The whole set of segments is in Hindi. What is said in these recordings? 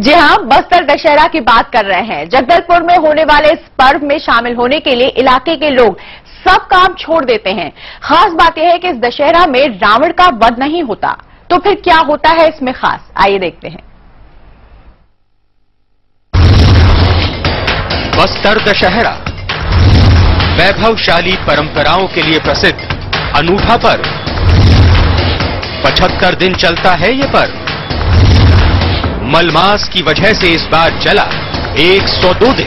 जी हां, बस्तर दशहरा की बात कर रहे हैं। जगदलपुर में होने वाले इस पर्व में शामिल होने के लिए इलाके के लोग सब काम छोड़ देते हैं। खास बात यह है कि इस दशहरा में रावण का वध नहीं होता। तो फिर क्या होता है इसमें खास, आइए देखते हैं। बस्तर दशहरा वैभवशाली परंपराओं के लिए प्रसिद्ध अनूठा पर्व। 75 दिन चलता है ये पर्व। मलमास की वजह से इस बार चला 102 दिन।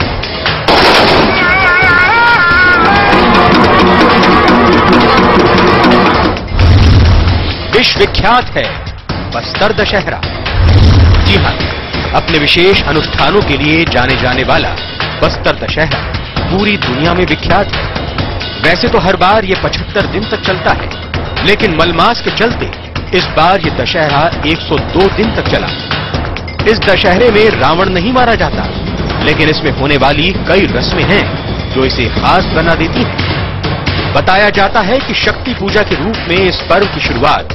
विश्वविख्यात है बस्तर दशहरा। जी हां, अपने विशेष अनुष्ठानों के लिए जाने जाने वाला बस्तर दशहरा पूरी दुनिया में विख्यात है। वैसे तो हर बार ये 75 दिन तक चलता है, लेकिन मलमास के चलते इस बार ये दशहरा 102 दिन तक चला। इस दशहरे में रावण नहीं मारा जाता, लेकिन इसमें होने वाली कई रस्में हैं जो इसे खास बना देती हैं। बताया जाता है कि शक्ति पूजा के रूप में इस पर्व की शुरुआत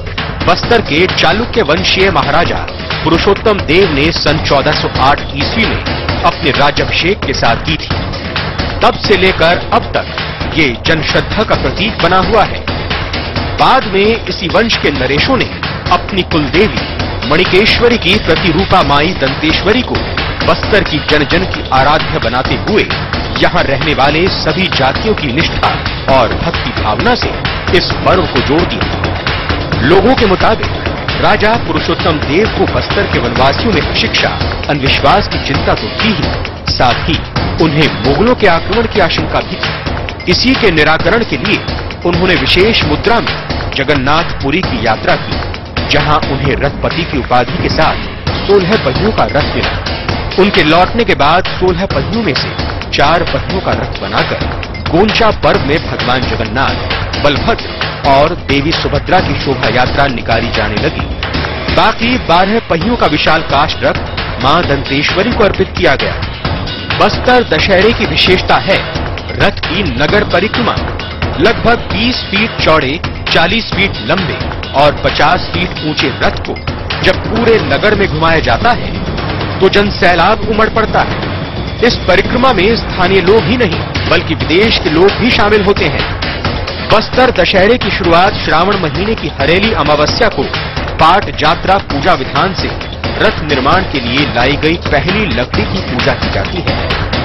बस्तर के चालुक्य वंशीय महाराजा पुरुषोत्तम देव ने सन 1408 ईस्वी में अपने राज्याभिषेक के साथ की थी। तब से लेकर अब तक ये जनश्रद्धा का प्रतीक बना हुआ है। बाद में इसी वंश के नरेशों ने अपनी कुलदेवी मणिकेश्वरी की प्रतिरूपा माई दंतेश्वरी को बस्तर की जन जन की आराध्य बनाते हुए यहाँ रहने वाले सभी जातियों की निष्ठा और भक्ति भावना से इस पर्व को जोड़ दिया। लोगों के मुताबिक राजा पुरुषोत्तम देव को बस्तर के वनवासियों में अशिक्षा, अंधविश्वास की चिंता तो थी ही, साथ ही उन्हें मुगलों के आक्रमण की आशंका भी थी। इसी के निराकरण के लिए उन्होंने विशेष मुद्रा में जगन्नाथपुरी की यात्रा की, जहां उन्हें रथपति की उपाधि के साथ 16 पहियों का रथ मिला। उनके लौटने के बाद 16 पहियों में से 4 पहियों का रथ बनाकर गोंचा पर्व में भगवान जगन्नाथ, बलभद्र और देवी सुभद्रा की शोभा यात्रा निकाली जाने लगी। बाकी 12 पहियों का विशाल काष्ठ रथ मां दंतेश्वरी को अर्पित किया गया। बस्तर दशहरे की विशेषता है रथ की नगर परिक्रमा। लगभग 20 फीट चौड़े, 40 फीट लंबे और 50 फीट ऊंचे रथ को जब पूरे नगर में घुमाया जाता है तो जनसैलाब उमड़ पड़ता है। इस परिक्रमा में स्थानीय लोग ही नहीं बल्कि विदेश के लोग भी शामिल होते हैं। बस्तर दशहरे की शुरुआत श्रावण महीने की हरेली अमावस्या को पाट जात्रा पूजा विधान से रथ निर्माण के लिए लाई गई पहली लकड़ी की पूजा की जाती है।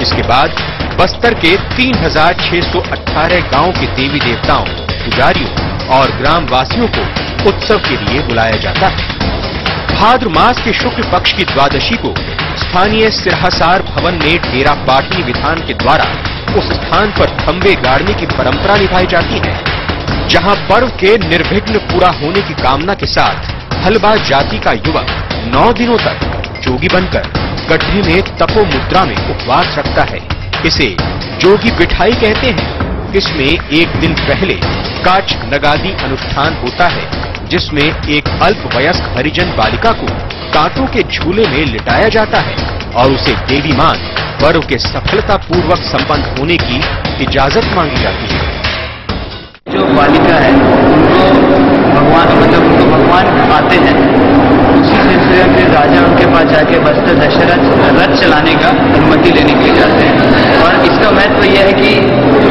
इसके बाद बस्तर के 3618 गांव के देवी देवताओं, पुजारियों और ग्राम वासियों को उत्सव के लिए बुलाया जाता है। भाद्र मास के शुक्ल पक्ष की द्वादशी को स्थानीय सिरहासार भवन में डेरा पाटनी विधान के द्वारा उस स्थान पर खंबे गाड़ने की परंपरा निभाई जाती है, जहां पर्व के निर्विघ्न पूरा होने की कामना के साथ हलबा जाति का युवक 9 दिनों तक जोगी बनकर गड्ढे में तपो मुद्रा में उपवास रखता है। इसे जोगी बिठाई कहते हैं। इसमें एक दिन पहले काच नगादी अनुष्ठान होता है, जिसमें एक अल्प वयस्क हरिजन बालिका को कांटों के झूले में लिटाया जाता है और उसे देवी मान पर्व के सफलता पूर्वक संपन्न होने की इजाजत मांगी जाती है। जो बालिका है उनको भगवान आते हैं, उसी सिलसिले में राजा उनके पास जाके बस्तर दशहरा रथ चलाने का अनुमति लेने के लिए जाते हैं। और इसका महत्व यह है कि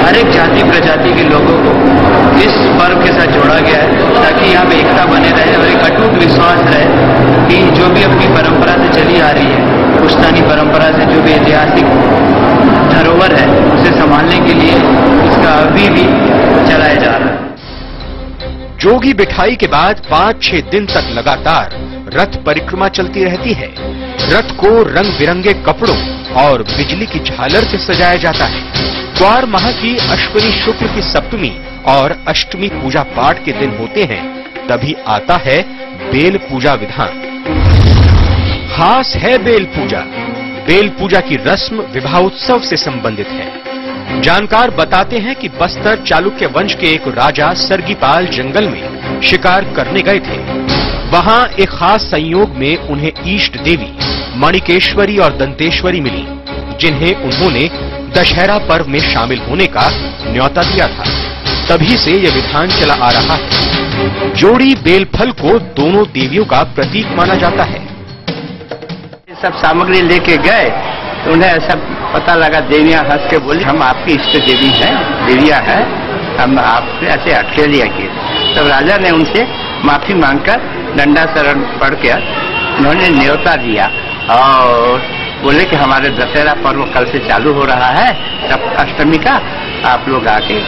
हर एक जाति प्रजाति के लोगों को इस पर्व के साथ जोड़ा गया है, ताकि यहाँ पे एकता बने रहे और एक अटूट विश्वास रहे कि जो भी अपनी परंपरा से चली आ रही है, पुश्तैनी परंपरा से जो भी ऐतिहासिक धरोहर है, उसे संभालने के लिए इसका अभी भी चलाया जा रहा है। जोगी बिठाई के बाद 5-6 दिन तक लगातार रथ परिक्रमा चलती रहती है। रथ को रंग बिरंगे कपड़ों और बिजली की झालर से सजाया जाता है। द्वार माह की अश्विनी शुक्ल की सप्तमी और अष्टमी पूजा पाठ के दिन होते हैं, तभी आता है बेल पूजा विधान। खास है बेल पूजा। बेल पूजा की रस्म विवाह उत्सव से संबंधित है। जानकार बताते हैं कि बस्तर चालुक्य वंश के एक राजा सर्गीपाल जंगल में शिकार करने गए थे। वहां एक खास संयोग में उन्हें इष्ट देवी मणिकेश्वरी और दंतेश्वरी मिली, जिन्हें उन्होंने दशहरा पर्व में शामिल होने का न्योता दिया था। तभी से यह विधान चला आ रहा है। जोड़ी बेलफल को दोनों देवियों का प्रतीक माना जाता है। सब सामग्री लेके गए तो उन्हें ऐसा पता लगा, देवियां हंस के बोली हम आपकी इष्ट देवी हैं, देवियां हैं, हम आपसे ऐसे अटकेलिया किए। तब राजा ने उनसे माफी मांगकर दंडा शरण पढ़ कर उन्होंने न्योता दिया और बोले कि हमारे दशहरा पर्व कल से चालू हो रहा है, तब अष्टमी का आप लोग आके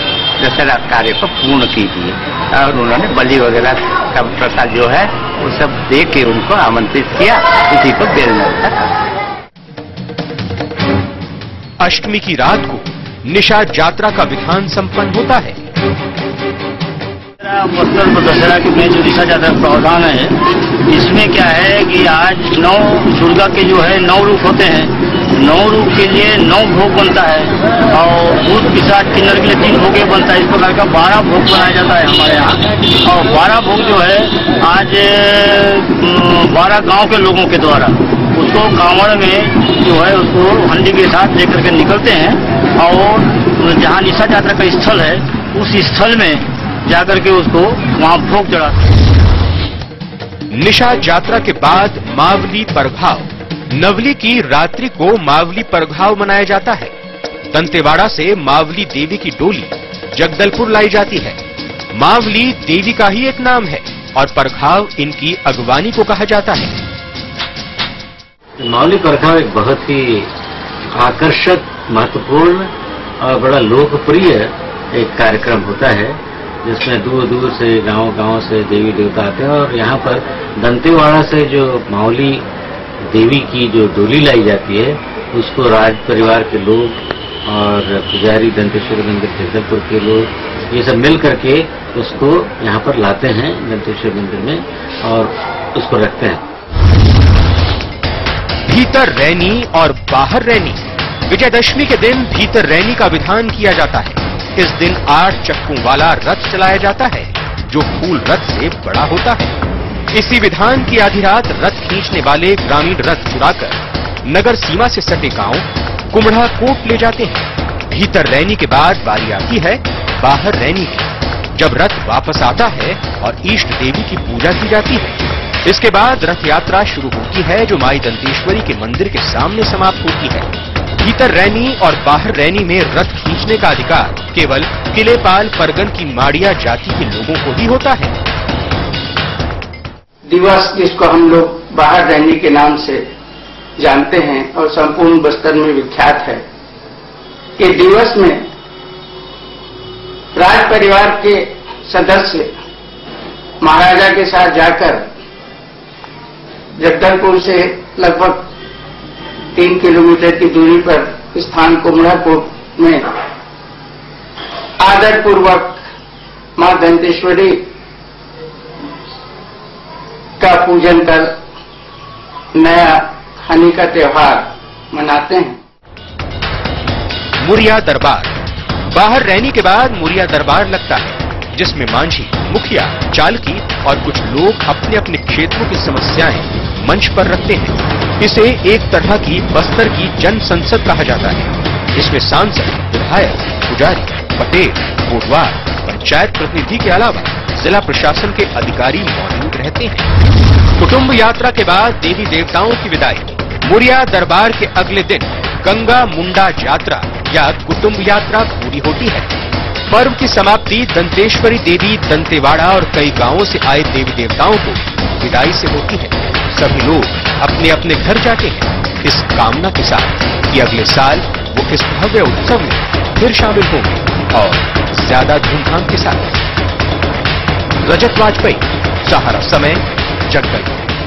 दशहरा कार्य को पूर्ण कीजिए। और उन्होंने बलि वगैरह का प्रथा जो है वो सब दे के उनको आमंत्रित किया, इसी को बेल नौता कहा। अष्टमी की रात को निषाद यात्रा का विधान संपन्न होता है। बस्तर को दशहरा के में जो निषाद यात्रा का प्रावधान है, इसमें क्या है कि आज 9 दुर्गा के जो है 9 रूप होते हैं, 9 रूप के लिए 9 भोग बनता है और भूत पिशाच किन्नर के लिए 3 भोग बनता है। इस प्रकार का 12 भोग बनाया जाता है हमारे यहाँ। और 12 भोग जो है आज 12 गांव के लोगों के द्वारा उसको कांवड़ में जो है उसको हंडी के साथ लेकर के निकलते हैं और जहाँ निषाद यात्रा का स्थल है उस स्थल में जाकर के उसको वहाँ भोग चढ़ाते हैं। निषाद यात्रा के बाद मावली परघाव, नवली की रात्रि को मावली परघाव मनाया जाता है। दंतेवाड़ा से मावली देवी की डोली जगदलपुर लाई जाती है। मावली देवी का ही एक नाम है और परघाव इनकी अगवानी को कहा जाता है। मावली परघाव एक बहुत ही आकर्षक, महत्वपूर्ण और बड़ा लोकप्रिय एक कार्यक्रम होता है, जिसमें दूर दूर से गांव से देवी देवता आते हैं। और यहाँ पर दंतेवाड़ा से जो मावली देवी की जो डोली लाई जाती है उसको राज परिवार के लोग और पुजारी दंतेश्वरी मंदिर जगदलपुर के लोग ये सब मिल करके उसको यहाँ पर लाते हैं दंतेश्वरी मंदिर में और उसको रखते हैं। भीतर रैनी और बाहर रैनी। विजयदशमी के दिन भीतर रैनी का विधान किया जाता है। इस दिन 8 चक्कों वाला रथ चलाया जाता है जो फूल रथ से बड़ा होता है। इसी विधान की आधी रात रथ खींचने वाले ग्रामीण रथ चुराकर नगर सीमा से सटे गांव कुम्हड़ा कोट ले जाते हैं। भीतर रैनी के बाद बारी आती है बाहर रैनी की, जब रथ वापस आता है और इष्ट देवी की पूजा की जाती है। इसके बाद रथ यात्रा शुरू होती है जो माई दंतेश्वरी के मंदिर के सामने समाप्त होती है। भीतर रैनी और बाहर रैनी में रथ खींचने का अधिकार केवल किलेपाल परगन की माड़िया जाति के लोगों को ही होता है। दिवस, जिसको हम लोग बाहर रैनी के नाम से जानते हैं और संपूर्ण बस्तर में विख्यात है, ये दिवस में राज परिवार के सदस्य महाराजा के साथ जाकर जगदलपुर से लगभग 3 किलोमीटर की दूरी पर स्थान कुम्हड़ा कोट में आदर पूर्वक मां दंतेश्वरी का पूजन कर नया खानी का त्योहार मनाते हैं। मुरिया दरबार। बाहर रैनी के बाद मुरिया दरबार लगता है, जिसमें मांझी, मुखिया, चालकी और कुछ लोग अपने अपने क्षेत्रों की समस्याएं मंच पर रखते हैं। इसे एक तरह की बस्तर की जन संसद कहा जाता है। इसमें सांसद, विधायक, पुजारी, पटेल, कोटवार, पंचायत प्रतिनिधि के अलावा जिला प्रशासन के अधिकारी मौजूद रहते हैं। कुटुंब यात्रा के बाद देवी देवताओं की विदाई। मुरिया दरबार के अगले दिन गंगा मुंडा यात्रा या कुटुंब यात्रा पूरी होती है। पर्व की समाप्ति दंतेश्वरी देवी, दंतेवाड़ा और कई गांवों से आए देवी देवताओं को विदाई से होती है। सभी लोग अपने अपने घर जाते हैं इस कामना के साथ कि अगले साल वो इस भव्य उत्सव में फिर शामिल होंगे और ज्यादा धूमधाम के साथ। रजत वाजपेयी, सहारा समय, जगदलपुर।